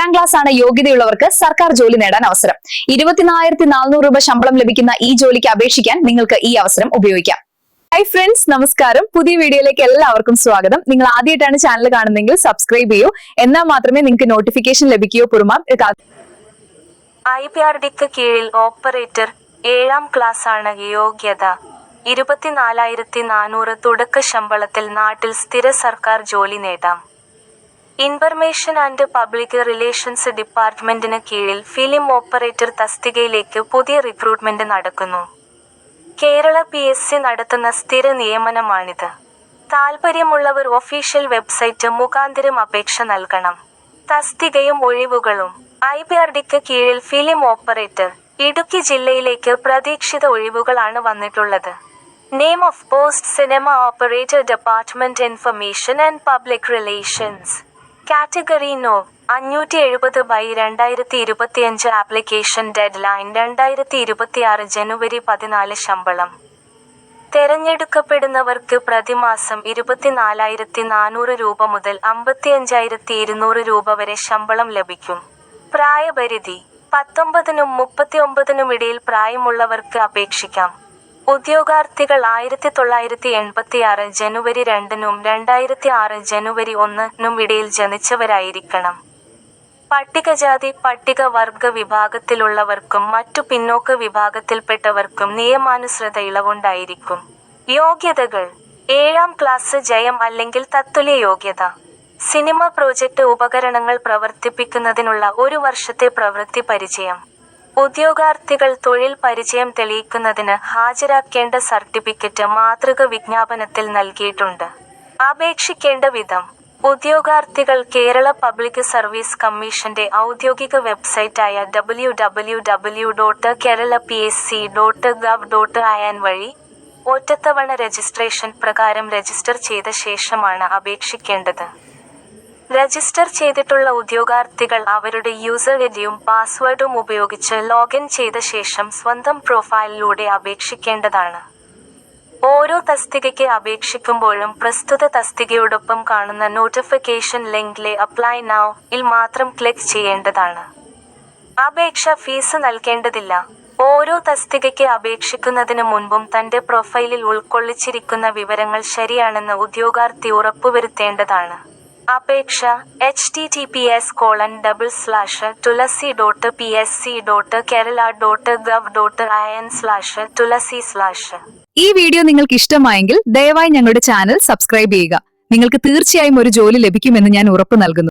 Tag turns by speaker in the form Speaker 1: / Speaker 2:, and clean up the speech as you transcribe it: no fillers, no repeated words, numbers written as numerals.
Speaker 1: ഏഴാം ക്ലാസ് ആണ് യോഗ്യതയുള്ളവർക്ക് സർക്കാർ ജോലി നേടാൻ അവസരം. 24,400 രൂപ ശമ്പളം ലഭിക്കുന്ന ഈ ജോലിക്ക് അപേക്ഷിക്കാൻ നിങ്ങൾക്ക് ഈ അവസരം ഉപയോഗിക്കാം. ഹായ് ഫ്രണ്ട്സ്, നമസ്കാരം. പുതിയ വീഡിയോയിലേക്ക് എല്ലാവർക്കും സ്വാഗതം. നിങ്ങൾ ആദ്യമായിട്ടാണ് ചാനൽ കാണുന്നതെങ്കിൽ സബ്സ്ക്രൈബ് ചെയ്യൂ. എന്നാൽ മാത്രമേ നിങ്ങൾക്ക് നോട്ടിഫിക്കേഷൻ ലഭിക്കുകയോ പുറമെ
Speaker 2: IPRDക്ക് കീഴിൽ ഓപ്പറേറ്റർ 7ാം ക്ലാസ് ആണ് യോഗ്യത. 24,400 തുടക്ക ശമ്പളത്തിൽ നാട്ടിൽ സ്ഥിര സർക്കാർ ജോലി നേടാം. ഇൻഫർമേഷൻ ആൻഡ് പബ്ലിക് റിലേഷൻസ് ഡിപ്പാർട്ട്മെന്റിന് കീഴിൽ ഫിലിം ഓപ്പറേറ്റർ തസ്തികയിലേക്ക് പുതിയ റിക്രൂട്ട്മെന്റ് നടക്കുന്നു. കേരള PSC നടത്തുന്ന സ്ഥിര നിയമനമാണിത്. താൽപര്യമുള്ളവർ ഒഫീഷ്യൽ വെബ്സൈറ്റ് മുഖാന്തരം അപേക്ഷ നൽകണം. തസ്തികയും ഒഴിവുകളും. IPRDക്ക് കീഴിൽ ഫിലിം ഓപ്പറേറ്റർ ഇടുക്കി ജില്ലയിലേക്ക് പ്രതീക്ഷിത ഒഴിവുകളാണ് വന്നിട്ടുള്ളത്. Name of post cinema operator department information and public relations. Category no. 570/2025 application deadline 2026 ജനുവരി 14. ശമ്പളം. തെരഞ്ഞെടുക്കപ്പെടുന്നവർക്ക് പ്രതിമാസം 24,400 രൂപ മുതൽ 55,200 രൂപ വരെ ശമ്പളം ലഭിക്കും. പ്രായപരിധി 19നും 39നും ഇടയിൽ പ്രായമുള്ളവർക്ക് അപേക്ഷിക്കാം. ഉദ്യോഗാർത്ഥികൾ 1986 ജനുവരി 2നും 2006 ജനുവരി 1നും ഇടയിൽ ജനിച്ചവരായിരിക്കണം. പട്ടികജാതി പട്ടികവർഗ വിഭാഗത്തിലുള്ളവർക്കും മറ്റു പിന്നോക്ക വിഭാഗത്തിൽപ്പെട്ടവർക്കും നിയമാനുസൃത ഇളവുണ്ടായിരിക്കും. യോഗ്യതകൾ. 7ാം ക്ലാസ് ജയം അല്ലെങ്കിൽ തത്തുല്യ യോഗ്യത. സിനിമ പ്രോജക്റ്റ് ഉപകരണങ്ങൾ പ്രവർത്തിപ്പിക്കുന്നതിനുള്ള 1 വർഷത്തെ പ്രവൃത്തി പരിചയം. ഉദ്യോഗാർത്ഥികൾ തൊഴിൽ പരിചയം തെളിയിക്കുന്നതിന് ഹാജരാക്കേണ്ട സർട്ടിഫിക്കറ്റ് മാതൃക വിജ്ഞാപനത്തിൽ നൽകിയിട്ടുണ്ട്. അപേക്ഷിക്കേണ്ട വിധം. ഉദ്യോഗാർത്ഥികൾ കേരള പബ്ലിക് സർവീസ് കമ്മീഷന്റെ ഔദ്യോഗിക വെബ്സൈറ്റായ www.keralapsc.gov.in വഴി ഒറ്റത്തവണ രജിസ്ട്രേഷൻ പ്രകാരം രജിസ്റ്റർ ചെയ്ത ശേഷമാണ് അപേക്ഷിക്കേണ്ടത്. രജിസ്റ്റർ ചെയ്തിട്ടുള്ള ഉദ്യോഗാർത്ഥികൾ അവരുടെ യൂസർ ഐഡിയും പാസ്വേഡും ഉപയോഗിച്ച് ലോഗിൻ ചെയ്ത ശേഷം സ്വന്തം പ്രൊഫൈലിലൂടെ അപേക്ഷിക്കേണ്ടതാണ്. ഓരോ തസ്തികയ്ക്ക് അപേക്ഷിക്കുമ്പോഴും പ്രസ്തുത തസ്തികയോടൊപ്പം കാണുന്ന നോട്ടിഫിക്കേഷൻ ലിങ്കിലെ അപ്ലൈ നൗ ൽ മാത്രം ക്ലിക്ക് ചെയ്യേണ്ടതാണ്. അപേക്ഷ ഫീസ് നൽകേണ്ടതില്ല. ഓരോ തസ്തികയ്ക്ക് അപേക്ഷിക്കുന്നതിന് മുൻപും തന്റെ പ്രൊഫൈലിൽ ഉൾക്കൊള്ളിച്ചിരിക്കുന്ന വിവരങ്ങൾ ശരിയാണെന്ന് ഉദ്യോഗാർത്ഥി ഉറപ്പുവരുത്തേണ്ടതാണ്. അപേക്ഷ https://tulasi.psc.kerala.gov.in/tulasi/.
Speaker 1: ഈ വീഡിയോ നിങ്ങൾക്ക് ഇഷ്ടമായെങ്കിൽ ദയവായി ഞങ്ങളുടെ ചാനൽ സബ്സ്ക്രൈബ് ചെയ്യുക. നിങ്ങൾക്ക് തീർച്ചയായും ഒരു ജോലി ലഭിക്കുമെന്ന് ഞാൻ ഉറപ്പു നൽകുന്നു.